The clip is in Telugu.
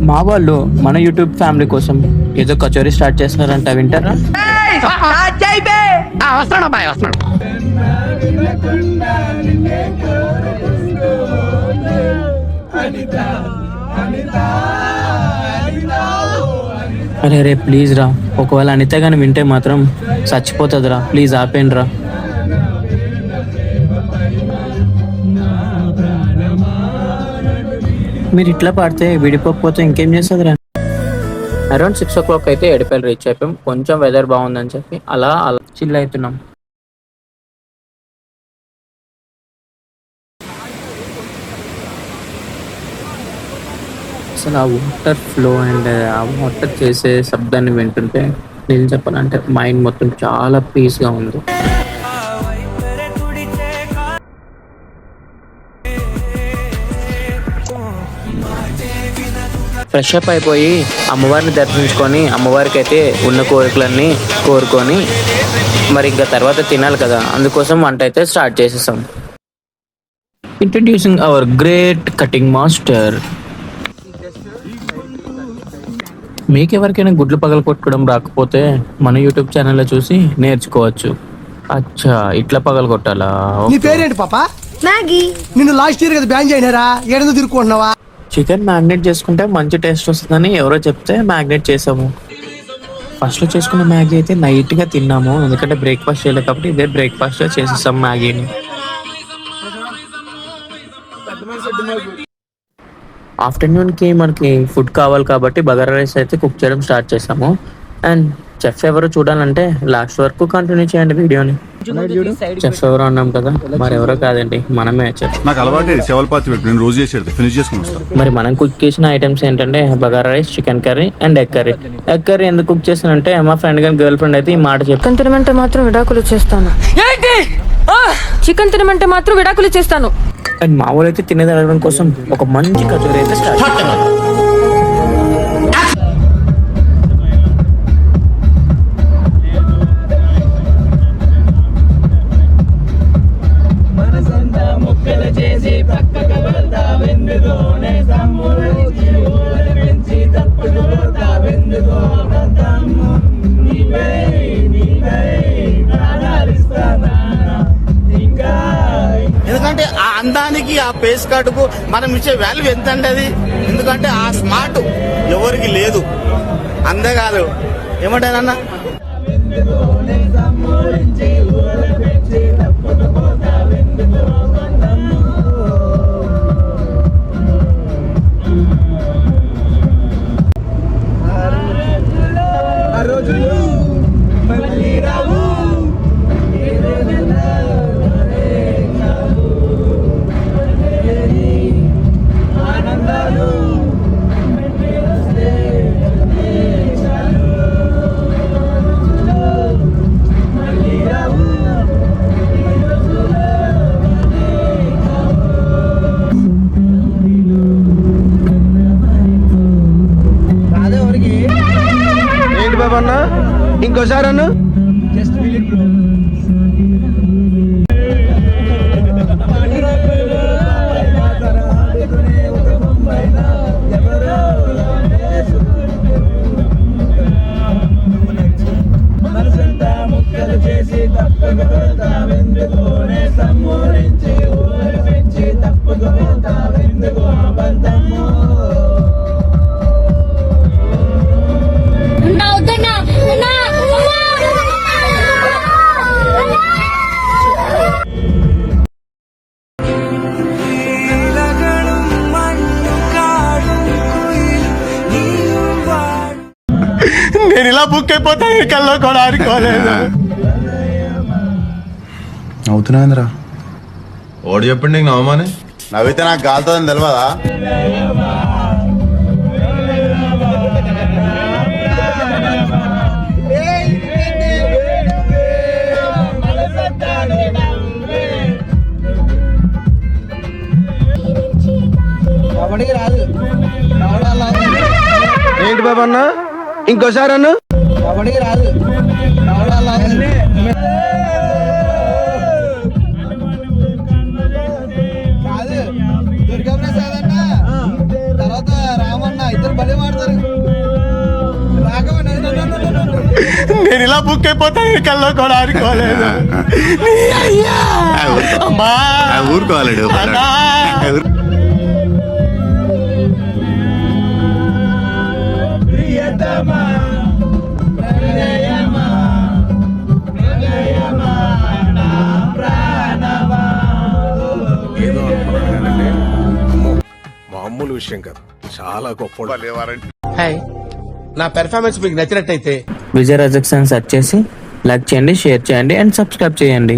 మా వాళ్ళు మన యూట్యూబ్ ఫ్యామిలీ కోసం ఏదో కచోరీ స్టార్ట్ చేస్తున్నారంట, వింటారా? అరే రే ప్లీజ్ రా, ఒకవేళ అనిత గాని వింటే మాత్రం చచ్చిపోతుందిరా, ప్లీజ్ ఆపేయండి రా. మీరు ఇట్లా పాడితే విడిపోకపోతే ఇంకేం చేస్తుందిరా? అరౌండ్ 6 o'clock అయితే ఎడిపల్లి రీచ్ అయిపోయాం. కొంచెం వెదర్ బాగుందని చెప్పి అలా అలా చిల్ అవుతున్నాం. అసలు ఆ వాటర్ ఫ్లో అండ్ ఆ వాటర్ చేసే శబ్దాన్ని వింటుంటే నేను చెప్పాలంటే మైండ్ మొత్తం చాలా పీస్గా ఉంది. ఫ్రెష్ అప్ అయిపోయి అమ్మవారిని దర్శించుకొని అమ్మవారికి అయితే ఉన్న కోరికలన్నీ కోరుకొని మరి ఇంకా తర్వాత తినాలి కదా, అందుకోసం వంట అయితే స్టార్ట్ చేసేసాం. Introducing hour great cutting master. మీకు ఎవరికైనా గుడ్లు పగల కొట్టుకోవడం రాకపోతే మన యూట్యూబ్ ఛానల్లో చూసి నేర్చుకోవచ్చు. అచ్చా, ఇట్లా పగల కొట్టాలా? నీ పేరేంటి పాపా? మ్యాగీ. నిన్ను లాస్ట్ ఇయర్ కదా బ్యాన్ చేయనారా? ఏడను తిరుక్కుంటున్నావా? చికెన్ మ్యాగ్నేట్ చేసుకుంటే మంచి టేస్ట్ వస్తుందని ఎవరో చెప్తే మ్యాగ్నేట్ చేసాము. ఫస్ట్లో చేసుకున్న మ్యాగీ అయితే నైట్గా తిన్నాము, ఎందుకంటే బ్రేక్ఫాస్ట్ చేయలేదు కాబట్టి ఇదే బ్రేక్ఫాస్ట్గా చేసేసాం మ్యాగీని. ఆఫ్టర్నూన్కి మనకి ఫుడ్ కావాలి కాబట్టి బగారా రైస్ అయితే కుక్ చేయడం స్టార్ట్ చేసాము. అండ్ చెఫ్ ఎవరో చూడాలంటే లాస్ట్ వరకు కంటిన్యూ చేయండి వీడియోని. చెఫ్ ఎవరో అన్నాం కదా, మరి ఎవరో కాదండి, మనమే చెఫ్. నాకు అలవాటే నేను రోజు చేసేది ఫినిష్ చేసుకుని. మరి మనం కుక్ చేసిన ఐటమ్స్ ఏంటంటే bagara rice, chicken curry and egg curry. Egg curry ఎందుకు కుక్ చేసానంటే మా ఫ్రెండ్ గారి గర్ల్ ఫ్రెండ్ అయితే ఈ మాట చెప్పి చికెన్ తినమంటే మాత్రం విడాకులు చేస్తాను. చికెన్ తినమంటే మాత్రం విడాకులు చేస్తాను. అండ్ మా వాళ్ళు అయితే తినేది అడగడం కోసం ఒక మంచి కచోరీ అయితే స్టార్ట్ చేస్తాను. ఎందుకంటే ఆ అందానికి ఆ పేస్ కార్డుకు మనం ఇచ్చే వాల్యూ ఎంత అంటే అది, ఎందుకంటే ఆ స్మార్ట్ ఎవరికి లేదు. అంతేకాదు ఏమంటానన్నా, ఇంకోసారి అన్న నేను ఇలా బుక్ అయిపోతాను కల్లో కూడా ఆడుకోలేదు. అవుతున్నాయిందిరా. ఓడి చెప్పండి నీకు నవ్వమని. నవ్వితే నాకు కాలుతుందని తెలియదా? ఏంటి బాబు అన్న ఇంకోసారి అన్న రాదు. ఇలా బుక్ అయిపోతాయి కల్లో కూడా అనుకోలేదు నీ అయ్యా అమ్మా ఊరుకోవాలడు అన్నా. మామూలు విషయం కాదు, చాలా గొప్ప. హాయ్, నా పెర్ఫార్మెన్స్ మీకు నచ్చినట్టయితే విజయ్ రజక్స్ అని సెర్చ్ చేసి లైక్ చేయండి, షేర్ చేయండి అండ్ సబ్స్క్రైబ్ చేయండి.